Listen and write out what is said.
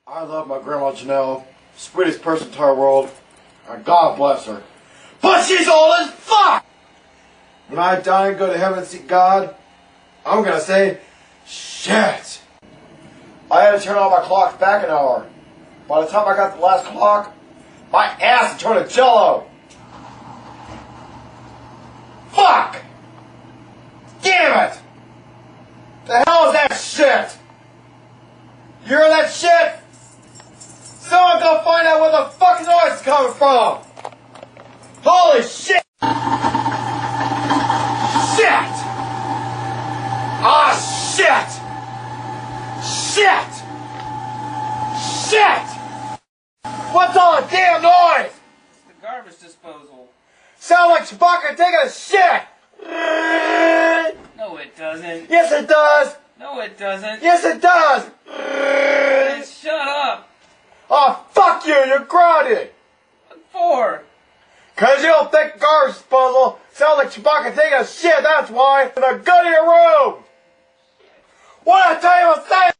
I love my grandma Janelle, sweetest person in the entire world, and God bless her. But she's old as fuck! When I die and go to heaven and see God, I'm gonna say, shit! I had to turn all my clocks back an hour. By the time I got the last clock, my ass had turned to jello! Fuck! Damn it! The hell is that shit? You hear that shit? Someone go find out where the fucking noise is coming from! Holy shit! Shit! Ah, shit! Shit! Shit! What's all the damn noise? It's the garbage disposal. Sound like Chewbacca taking a shit! No, it doesn't. Yes, it does! No, it doesn't. Yes, it does! Man, shut up. Oh, fuck you! You're grounded! What for? Cause you don't think garbage disposal sounds like Chewbacca taking a shit, that's why! Now go to your room! What I tell you, I'm saying!